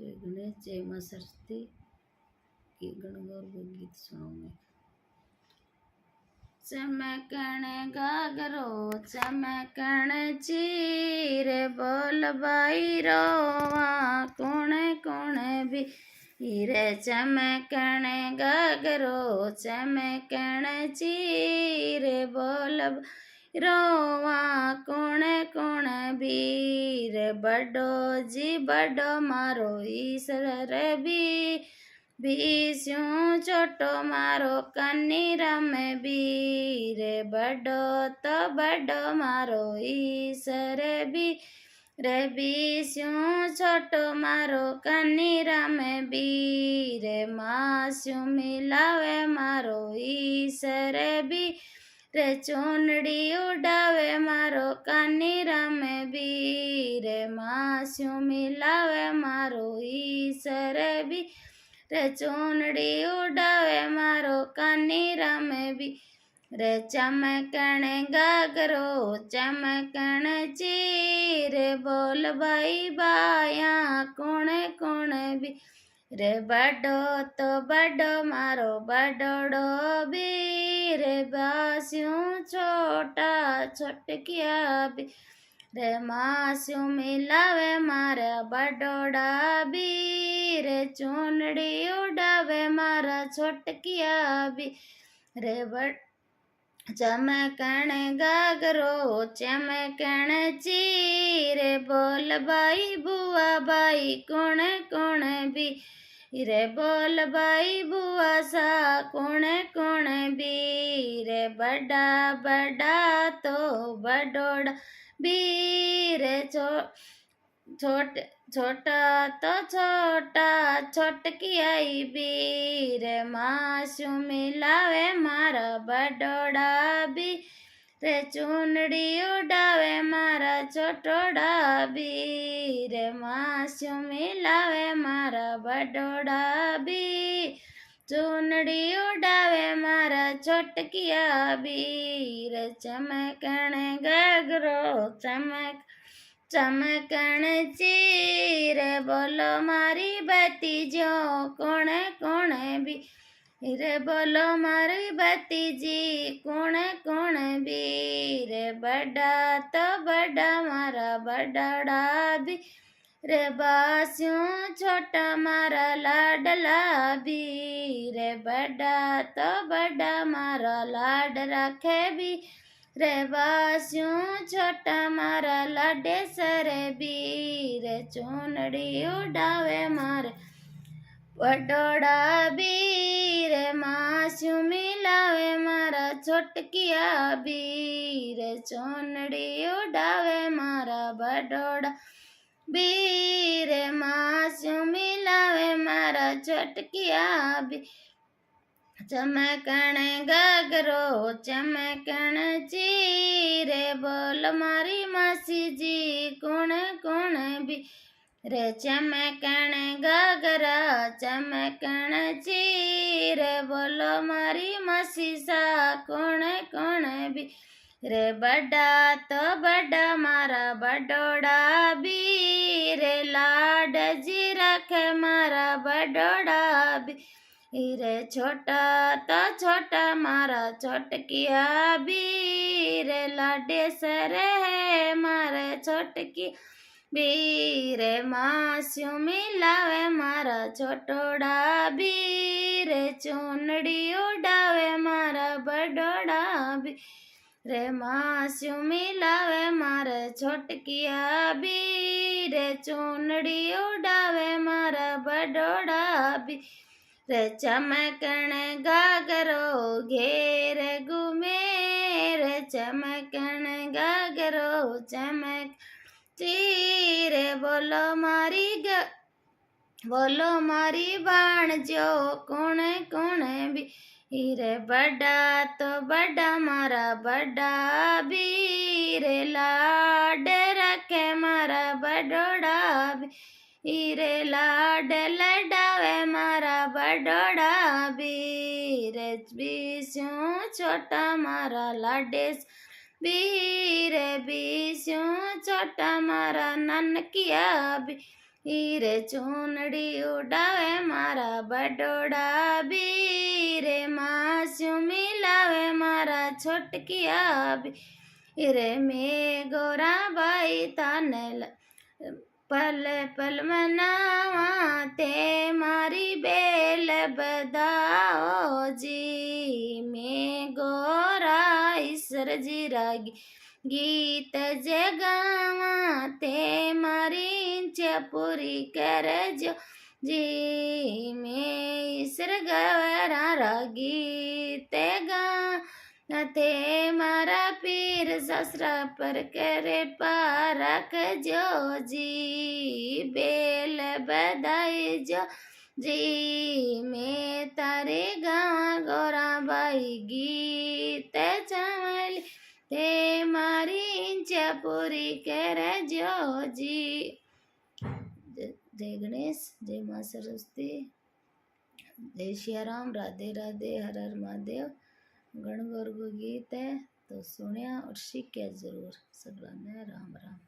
जय गणेश जय माँ सरस्वती की गणगौर को गीत सुनो मैं। चमकण गागरो चमकण चीर बोल बाई रोवा कुण कुण भी हीरे चमकण गागरो चमकण चीर बोल रोवा कुण कुण बीर बड़ो जी बड़ो मारो ईश्वर बीस्यूं छोटो मारो कन्नी रमे बीर बड़ो तो बड़ो मारो ईश्वर बी रे बीस्यूं छोटो मारो कन्नी रमे बीर मास्यूं मिलावे मारो ईश्वर बी रे चूनड़ी उड़ावे मारो कानी रमे बीर मास्यूं मिलावे मारो ईश्वर बी रे चूनड़ी उड़ावे मारो कानी रमे बी रे चमकण गागरो चमकण चीर बोल बाई बाया कुण कुण भी रे बड़ो तो बड़ो मारो बड़ोड़ो भी रे बास्यूं छोटा छोटकिया भी रे मास्यूं मिलावे मारा बड़ोड़ा भी रे चूनड़ी उड़ावे मारा छोटकिया भी रे बड़ चमकण गागरो चमकण चीर बोल बाई बुआ बाई कुण कुण भी रे बोल बाई बुआ सा कुण कुण भी रे बड़ा बड़ा तो बड़ोड़ा भी रे छोटा तो छोटा छोटकी आई बीर मास्यूं मिलावे मारा बड़ोड़ा भी रे चूनड़ी उड़ावे मारा छोटोड़ा बीर मास्यूं मिलावे मारा बड़ोड़ा भी चूनड़ी उड़ावे मारा छोटकिया बीर चमकण गागरो चमकण चीर बोलो मारी भतीजो कुण कुण भी रे बोलो मारी भतीजी कुण कुण भी रे बड़ा तो बड़ा मारा बड़ाड़ा भी रे बास्यूं छोटा मारा लाडला भी रे बड़ा तो बड़ा मारा लाड रखे भी रे बास्यूं छोटा मारा लाडे सरे बीर चूनड़ी उड़ावे मारे बड़ोड़ा बीर मास्यूं मिलावे मारा छोटकिया बीर चूनड़ी उड़ावे मारा बड़ोड़ा बीर मास्यूं मिलावे मारा छोटकिया भी चमकण गागरो चमकण चीर बोल मारी मासी जी कुण कुण भी रे चमकण गागरा चमकण चीर बोलो मारी मासी सा कुण कुण भी रे बड़ा तो बड़ा मारा बड़ोड़ा भी रे लाड जी रखे मारा बड़ोड़ा भी रे छोटा तो छोटा मारा छोटकिया भी रे लाडे सरे है मारे छोटकी भी रे मास्यूं मिलावे मारा छोटोड़ा भी रे चूनड़ी उड़ावे मारा बड़ोड़ा भी रे मास्यूं मिलावे मारे छोटकिया भी रे चूनड़ी उड़ावे मारा बड़ोड़ा भी रे चमकण गागरो घेर घूमे रे चमकण गागरो चमक चीर बोलो मारी बाण जो कुण कुण भी रे बड़ा तो बड़ा मारा बड़ा भी रे लाड रखे मारा बड़ोड़ा भी रे लाड लडावे मारा बड़ोड़ा भी रे बीस्यूं छोटा मारा लाडेस भी रे बीस्यूं छोटा मारा ननकिया भी हीरे चूनड़ी उड़ावे मारा बडोड़ा भी रे मास्यू मिलावे मारा छोटकिया भी रे में गोरा बाई ताने पल पल मनावा ते मारी बेल बदाओ जी में गोरा ईश्वर जी रागी गीत जगावा ते मारी इच्छा पूरी कर जो जी में ईश्वर गवरा रागी ते गा ते मारा पीर ससरा पर करे पारक जो जी बेल बधाई जो जी मैं तारे गाँव गोरा बाई गीत चमली ते मारी इच्छा पूरी कर जो जी। जय गणेश, जय माँ सरस्वती, जय सियाराम, राधे राधे, हर हर महादेव। गणगौर को गीत है तो सुनिया और सीखिया जरूर। सगला ने राम राम।